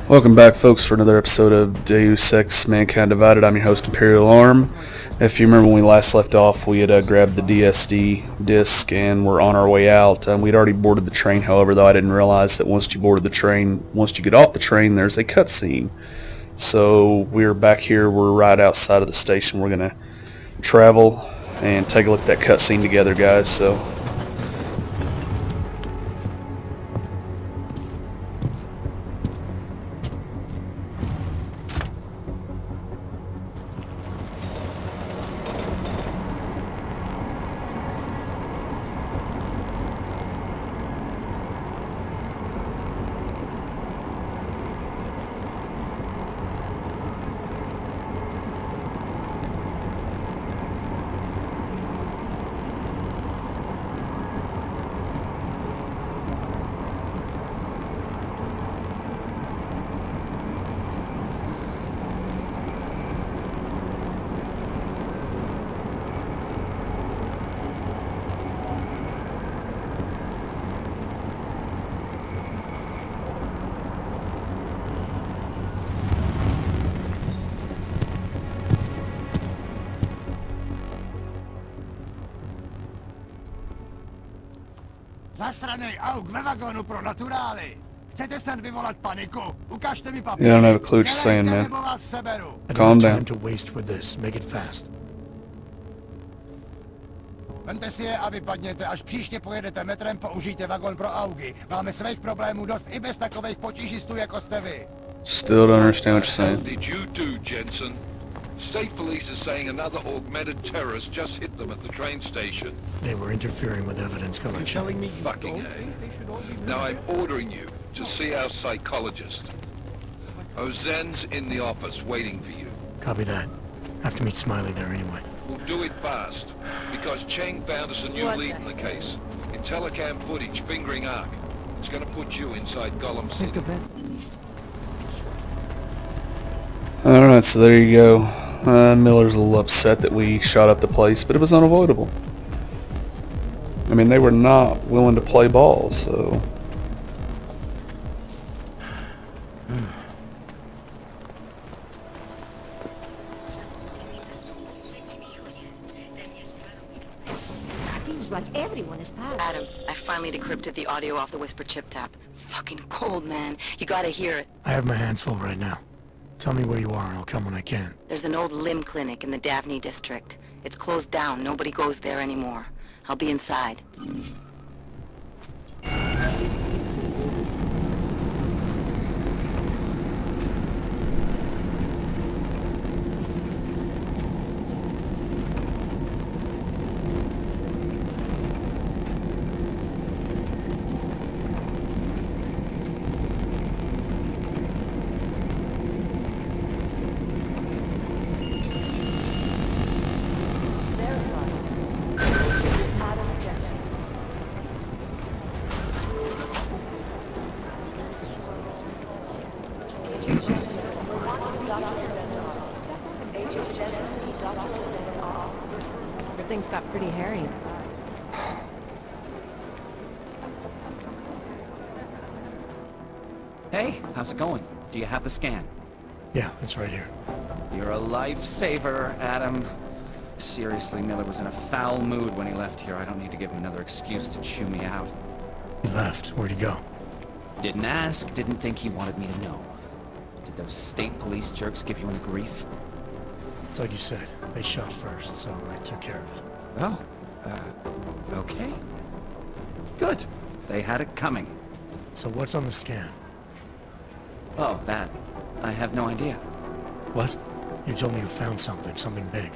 Welcome back, folks, for another episode of Deus Ex Mankind Divided. I'm your host, Imperial Arm. If you remember when we last left off, we had grabbed the DSD disc and we're on our way out. We'd already boarded the train, however, though I didn't realize that once you get off the train, there's a cutscene. So we're back here. We're right outside of the station. We're going to travel and take a look at that cutscene together, guys. So Zasranej auk ve vagónu pro naturály! Chcete snad vyvolat paniku? Ukažte mi papíry! you don't have a clue what you're saying, man. Nebo vás seberu! Calm down. To waste with this. Make it fast. Vemte si je a vypadněte, až příště pojedete metrem, použijte vagón pro augy. Máme svých problémů dost i bez takových potížistů, jako jste vy. Still don't understand what you're saying. Did you do, Jensen? State police is saying another augmented terrorist just hit them at the train station. They were interfering with evidence collection. Fucking A. Now I'm ordering you to see our psychologist. Ozen's in the office waiting for you. Copy that. Have to meet Smiley there anyway. We'll do it fast, because Cheng found us a new lead in the case. In telecam footage fingering Ark. It's gonna put you inside Golem City. Alright, so there you go. Miller's a little upset that we shot up the place, but it was unavoidable. I mean, they were not willing to play ball, so... Feels like everyone is packed. Adam, I finally decrypted the audio off the Whisper chip tap. Fucking cold, man. You gotta hear it. I have my hands full right now. Tell me where you are and I'll come when I can. There's an old limb clinic in the Daphne district. It's closed down. Nobody goes there anymore. I'll be inside. Everything's got pretty hairy. Hey, how's it going? Do you have the scan? Yeah, it's right here. You're a lifesaver, Adam. Seriously, Miller was in a foul mood when he left here. I don't need to give him another excuse to chew me out. He left. Where'd he go? Didn't ask, didn't think he wanted me to know. Did those state police jerks give you any grief? It's like you said. They shot first, so I took care of it. Oh, okay. Good. They had it coming. So what's on the scan? Oh, that. I have no idea. What? You told me you found something big.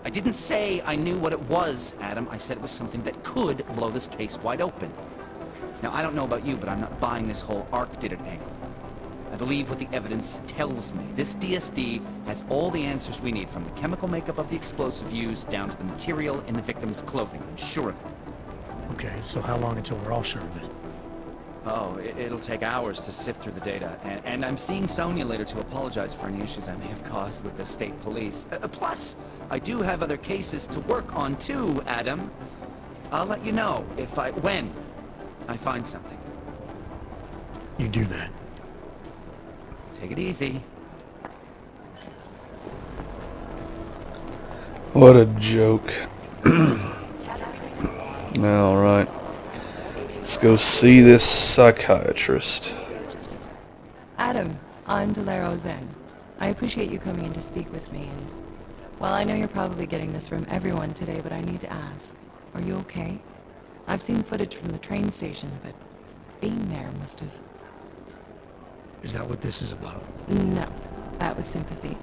I didn't say I knew what it was, Adam. I said it was something that could blow this case wide open. Now, I don't know about you, but I'm not buying this whole Ark did it angle. I believe what the evidence tells me. This DSD has all the answers we need, from the chemical makeup of the explosive used down to the material in the victim's clothing. I'm sure of it. Okay, so how long until we're all sure of it? Oh, it'll take hours to sift through the data, and I'm seeing Sonia later to apologize for any issues I may have caused with the state police. Plus, I do have other cases to work on too, Adam. I'll let you know when I find something. You do that. Take it easy. What a joke. Alright. Let's go see this psychiatrist. Adam, I'm Delaro Zen. I appreciate you coming in to speak with me, and well, I know you're probably getting this from everyone today, but I need to ask, are you okay? I've seen footage from the train station, but being there must have... Is that what this is about? No, that was sympathy.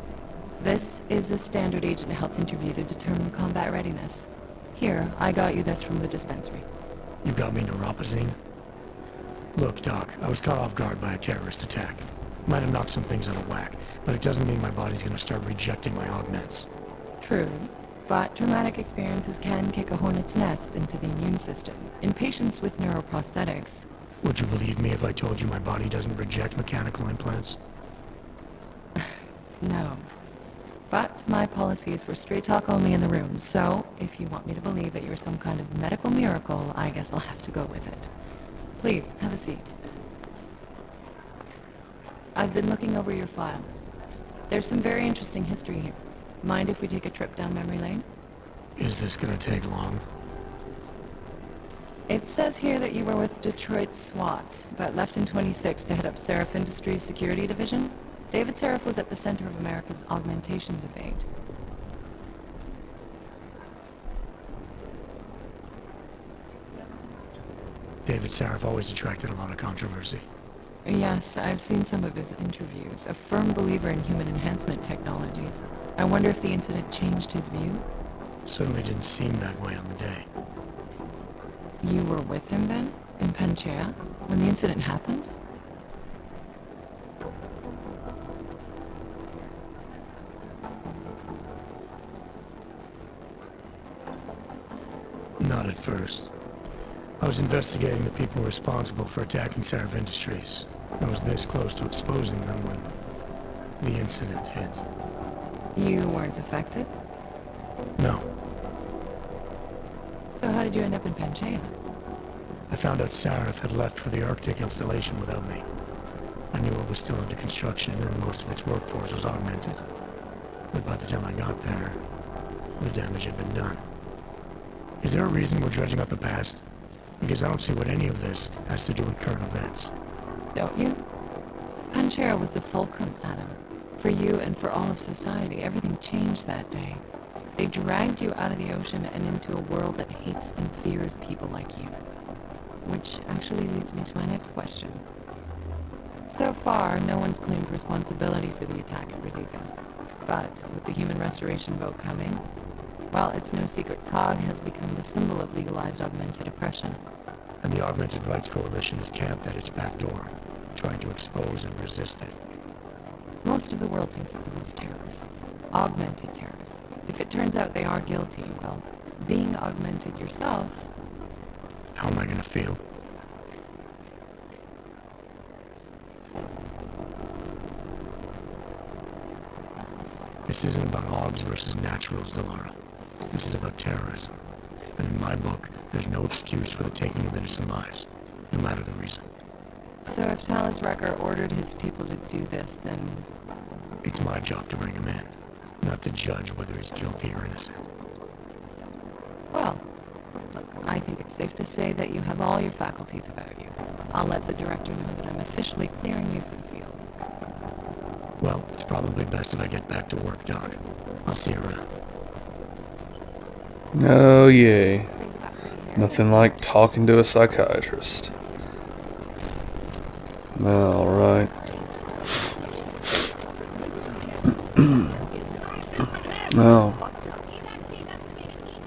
This is a standard agent health interview to determine combat readiness. Here, I got you this from the dispensary. You got me neuropazine? Look, Doc, I was caught off guard by a terrorist attack. Might have knocked some things out of whack, but it doesn't mean my body's gonna start rejecting my augments. True, but traumatic experiences can kick a hornet's nest into the immune system. In patients with neuroprosthetics... Would you believe me if I told you my body doesn't reject mechanical implants? No. But my policy is for straight talk only in the room, so if you want me to believe that you're some kind of medical miracle, I guess I'll have to go with it. Please, have a seat. I've been looking over your file. There's some very interesting history here. Mind if we take a trip down memory lane? Is this gonna take long? It says here that you were with Detroit SWAT, but left in 26 to head up Seraph Industries' security division. David Seraph was at the center of America's augmentation debate. David Seraph always attracted a lot of controversy. Yes, I've seen some of his interviews. A firm believer in human enhancement technologies. I wonder if the incident changed his view? Certainly didn't seem that way on the day. You were with him then? In Panchea? When the incident happened? Not at first. I was investigating the people responsible for attacking Seraph Industries. I was this close to exposing them when the incident hit. You weren't affected? No. So how did you end up in Panchea? I found out Seraph had left for the Arctic installation without me. I knew it was still under construction and most of its workforce was augmented. But by the time I got there, the damage had been done. Is there a reason we're dredging up the past? Because I don't see what any of this has to do with current events. Don't you? Panchea was the fulcrum, Adam. For you and for all of society, everything changed that day. They dragged you out of the ocean and into a world that hates and fears people like you. Which actually leads me to my next question. So far, no one's claimed responsibility for the attack at Rosita. But with the human restoration vote coming, well, it's no secret Prague has become the symbol of legalized augmented oppression. And the Augmented Rights Coalition is camped at its back door, trying to expose and resist it. Most of the world thinks of them as terrorists. Augmented terrorists. If it turns out they are guilty, well, being augmented yourself... How am I gonna feel? This isn't about Augs versus naturals, Delara. This is about terrorism. And in my book, there's no excuse for the taking of innocent lives, no matter the reason. So if Talis Wrecker ordered his people to do this, then... It's my job to bring him in, not to judge whether he's guilty or innocent. Well, look, I think it's safe to say that you have all your faculties about you. I'll let the director know that I'm officially clearing you for the field. Well, it's probably best if I get back to work, Doc. I'll see you around. Oh, yay. Nothing like talking to a psychiatrist. Alright. Oh.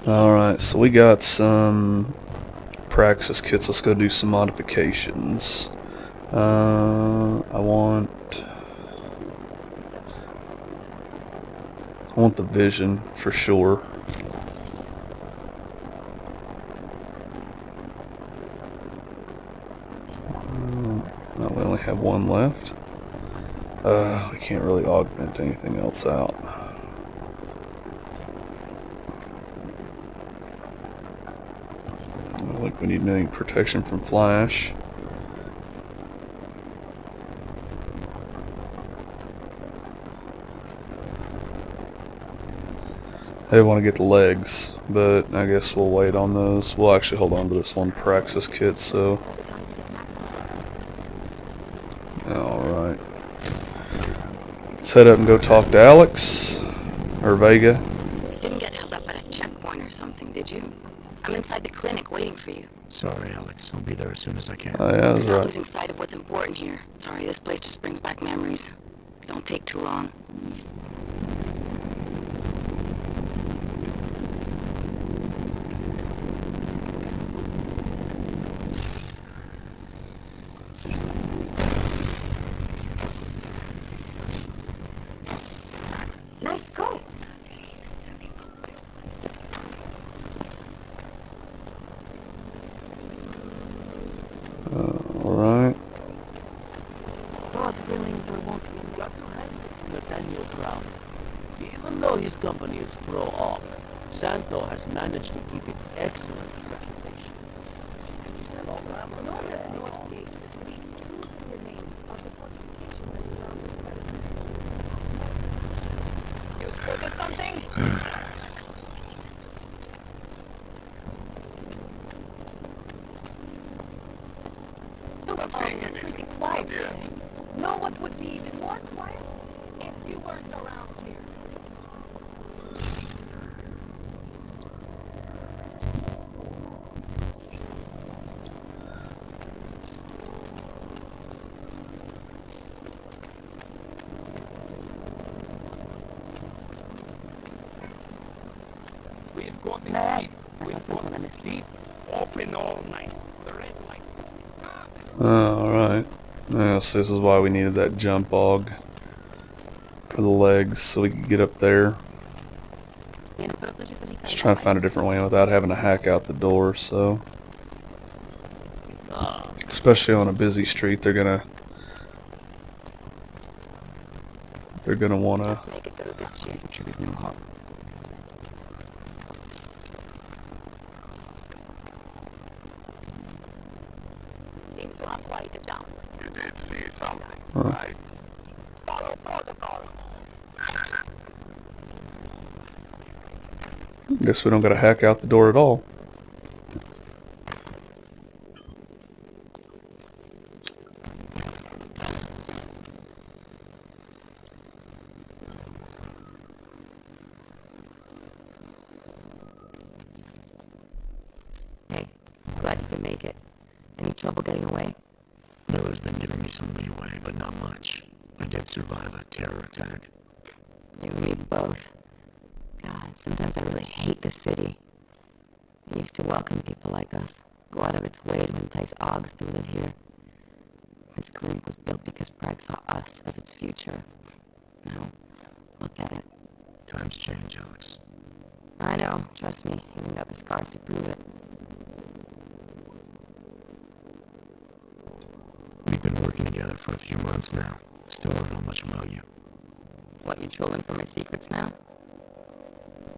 Alright, so we got some praxis kits. Let's go do some modifications. I want the vision for sure. No, we only have one left. We can't really augment anything else out. I don't think we need any protection from flash. They want to get the legs, but I guess we'll wait on those. We'll actually hold on to this one Praxis kit, so... Alright. Let's head up and go talk to Alex. Or Vega. You didn't get held up at a checkpoint or something, did you? I'm inside the clinic waiting for you. Sorry, Alex. I'll be there as soon as I can. Oh yeah, that's I'm not right. losing sight of what's important here. Sorry, this place just brings back memories. Don't take too long. Nice go. Alright. God willing, there won't be any Nathaniel Brown. Even though his company is pro-op, Santo has managed to keep its excellent reputation. You spoken something? Those calls are pretty quiet today. Know what would be even more quiet? If you weren't around here. We've got the Nah, keep. I We've wasn't got gonna the miss sleep. Open all night. The red light. Alright. Yeah, so this is why we needed that jump bog for the legs, so we could get up there. Just trying to find a different way without having to hack out the door, so... Especially on a busy street, they're gonna wanna... Make it through this shit. Should be no harm. Seems to have lighted down. You did see something, Huh. right? Follow protocol. Guess we don't gotta hack out the door at all. Hey, glad you could make it. Any trouble getting away? Miller's been giving me some leeway, but not much. I did survive a terror attack. You and me both. God, sometimes I really hate this city. It used to welcome people like us, go out of its way to entice Augs to live here. This clinic was built because Prague saw us as its future. Now, look at it. Times change, Alex. I know, trust me, even got the scars to prove it. We've been working together for a few months now. Still don't know much about you. What, you trolling for my secrets now?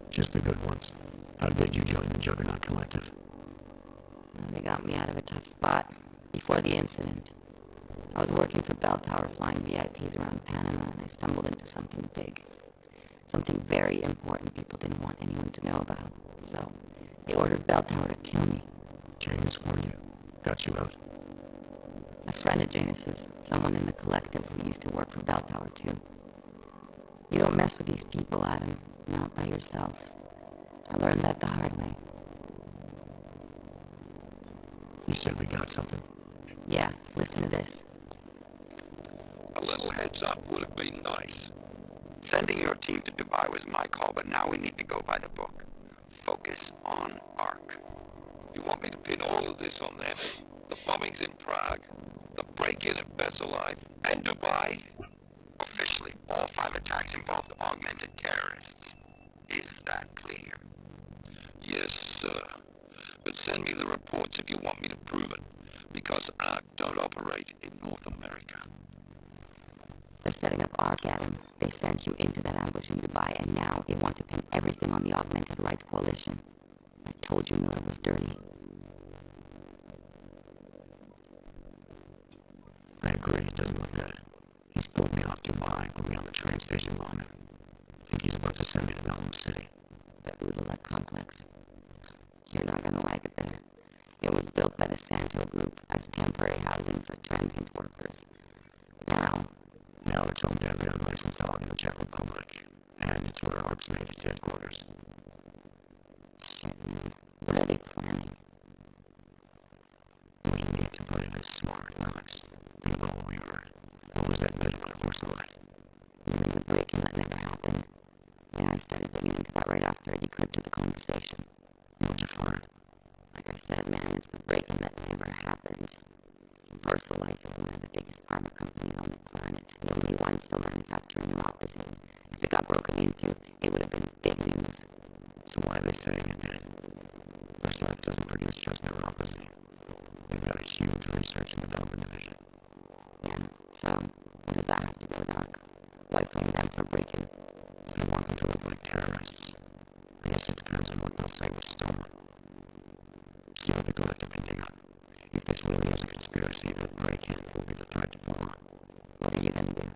Just the good ones. How did you join the Juggernaut Collective? They got me out of a tough spot before the incident. I was working for Bell Tower flying VIPs around Panama, and I stumbled into something big. Something very important people didn't want anyone to know about. So, they ordered Bell Tower to kill me. Janus warned you. Got you out. A friend of Janus's, someone in the collective who used to work for Bell Tower too. You don't mess with these people, Adam. Not by yourself. I learned that the hard way. You said we got something. Yeah, listen to this. A little heads up would have been nice. Sending your team to Dubai was my call, but now we need to go by the book. Focus on Ark. You want me to pin all of this on them? The bombings in Prague, the break-in at Besalive, And Dubai? Officially, all 5 attacks involved augmented terrorists. Is that clear? yes, sir. But send me the reports if you want me to prove it, because Ark don't operate in North America. They're setting up Ark, Adam. They sent you into that ambush in Dubai, and now they want to pin everything on the Augmented Rights Coalition. I told you Miller was dirty. I agree, it doesn't look good. He's pulled me off Dubai, put me on the train station long. I think he's about to send me to Golem City. with you, it would have been big news. So why are they saying it did? First Life doesn't produce just neuropathy. We've got a huge research and development division. Yeah, so what does that have to do with Ark? Why blame them for breaking? If you want them to look like terrorists, I guess it depends on what they'll say was stolen. See what the collective can dig up. If this really is a conspiracy, the break-in will be the threat to pull on. What are you gonna do?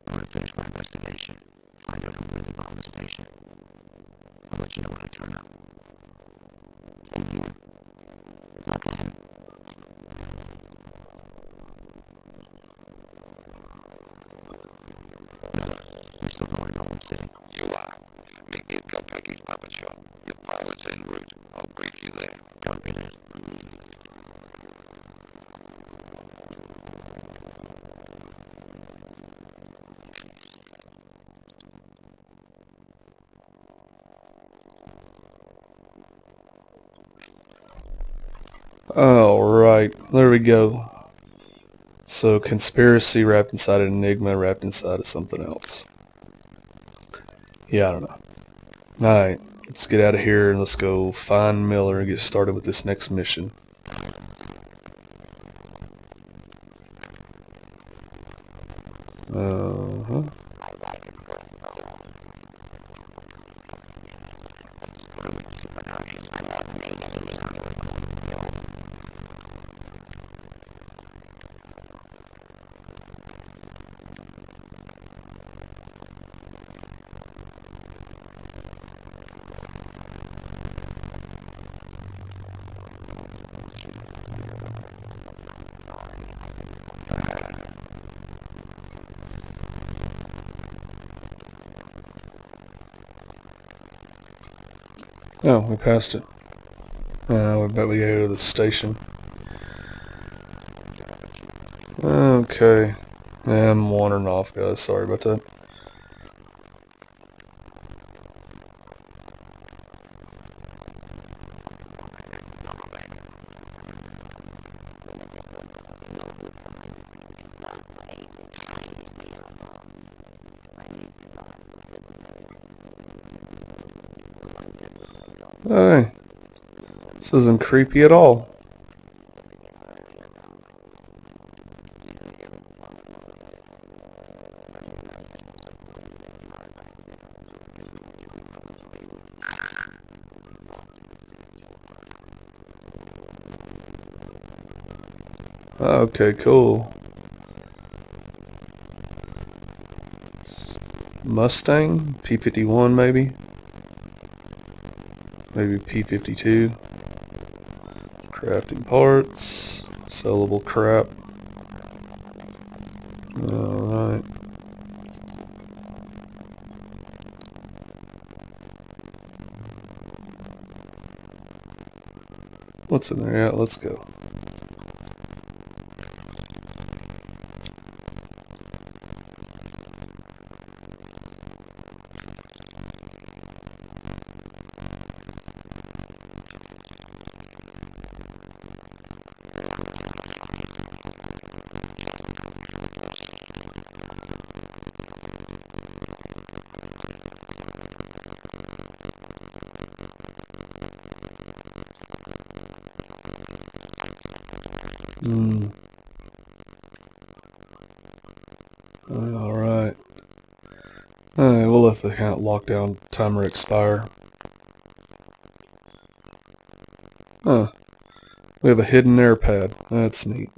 I'm gonna finish my investigation, find out who really bombed the station. I'll let you know when I turn up. Same here. Look at him. We're still going to Golem City. You are. Meet me at Kopecki's puppet show. Your pilot's en route. I'll brief you there. Copy that. Alright, there we go. So, conspiracy wrapped inside an enigma wrapped inside of something else. Yeah, I don't know. Alright, let's get out of here and let's go find Miller and get started with this next mission. Uh-huh. Oh, we passed it. I bet we go to the station. Okay. I'm wandering off, guys. Sorry about that. Hey, this isn't creepy at all. Okay, cool. Mustang? P-51 maybe? Maybe P-52. Crafting parts. Sellable crap. Alright. What's in there? Yeah, let's go. Alright. Alright, we'll let the lockdown timer expire. Huh. We have a hidden air pad. That's neat.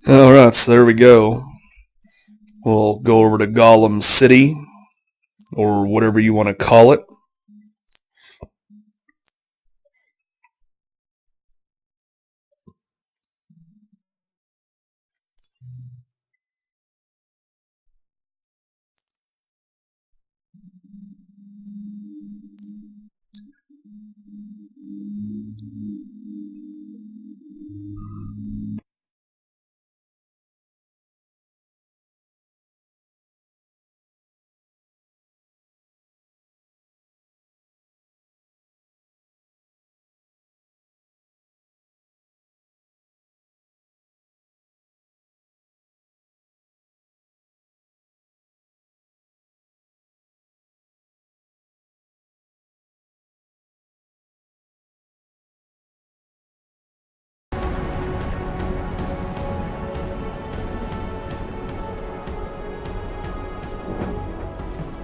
Alright, so there we go. We'll go over to Golem City, or whatever you want to call it.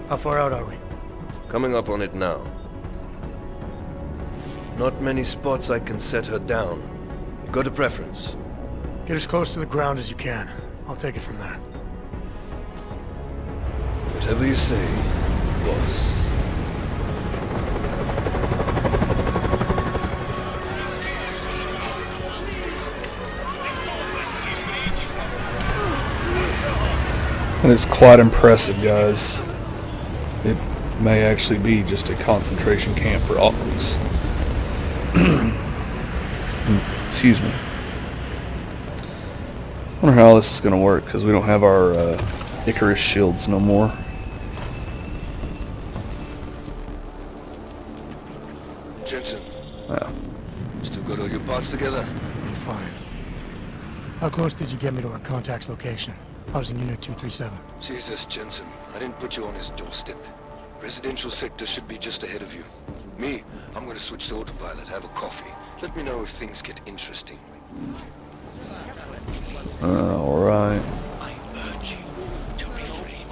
How far out are we? Coming up on it now. Not many spots I can set her down. You got a preference? Get as close to the ground as you can. I'll take it from there. Whatever you say, boss. And it's quite impressive, guys. It may actually be just a concentration camp for Augs. Excuse me. I wonder how this is going to work, because we don't have our Icarus shields no more. Jensen, Yeah. still got all your parts together? I'm fine. How close did you get me to our contact's location? I was in Unit 237. Jesus, Jensen, I didn't put you on his doorstep. Residential sector should be just ahead of you. Me, I'm gonna switch to autopilot, have a coffee. Let me know if things get interesting. Alright. I urge you to refrain.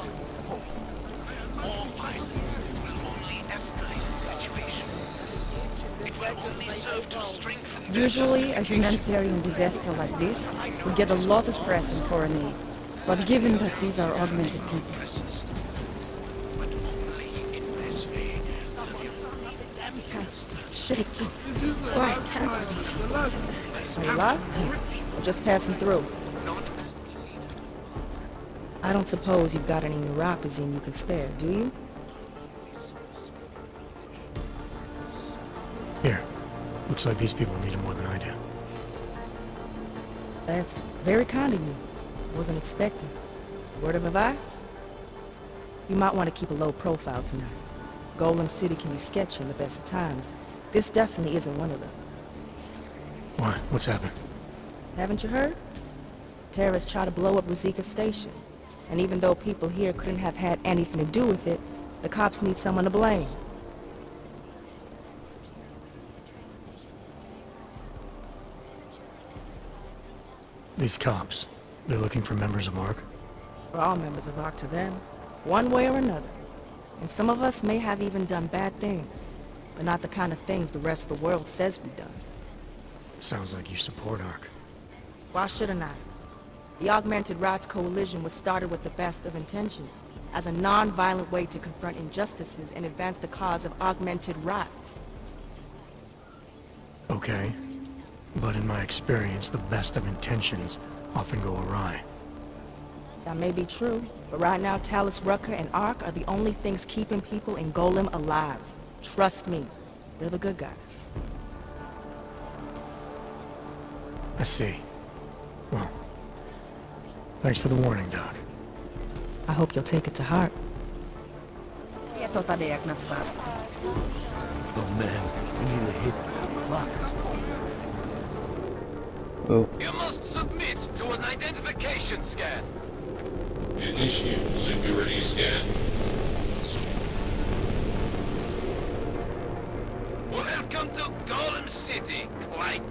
More violence will only escalate the situation. It will only serve to strengthen their Usually, a justification. humanitarian disaster like this would get a lot of press and foreign aid. But given that these are augmented people, Presses, but only in this way. shit. Why can't Are you lost? Or just passing through? I don't suppose you've got any neuropazine you can spare, do you? Here. Looks like these people need it more than I do. That's very kind of you. Wasn't expecting. Word of advice? You might want to keep a low profile tonight. Golem City can be sketchy in the best of times, This definitely isn't one of them. Why? What's happened? Haven't you heard? Terrorists tried to blow up Ruzika Station. And even though people here couldn't have had anything to do with it, the cops need someone to blame. These cops, they're looking for members of ARC? We're all members of ARC to them, one way or another. And some of us may have even done bad things, but not the kind of things the rest of the world says we've done. Sounds like you support ARC. Why shouldn't I? The Augmented Rights Coalition was started with the best of intentions, as a non-violent way to confront injustices and advance the cause of augmented rights. Okay. But in my experience, the best of intentions often go awry. That may be true, but right now Talus Rucker and ARC are the only things keeping people in Golem alive. Trust me, they're the good guys. I see. Well, thanks for the warning, Doc. I hope you'll take it to heart. Oh man, we need to hit the clock. Oh. You must submit to an identification scan. Initiate security scan. Welcome to Golem City, Clank.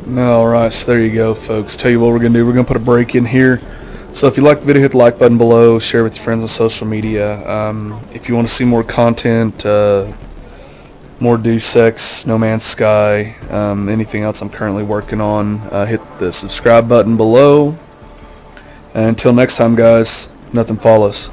Alright, so there you go, folks. Tell you what we're going to do. We're going to put a break in here. So if you like the video, hit the like button below. Share with your friends on social media. If you want to see more content, more Deus Ex, No Man's Sky, anything else I'm currently working on, hit the subscribe button below. And until next time, guys, nothing follows.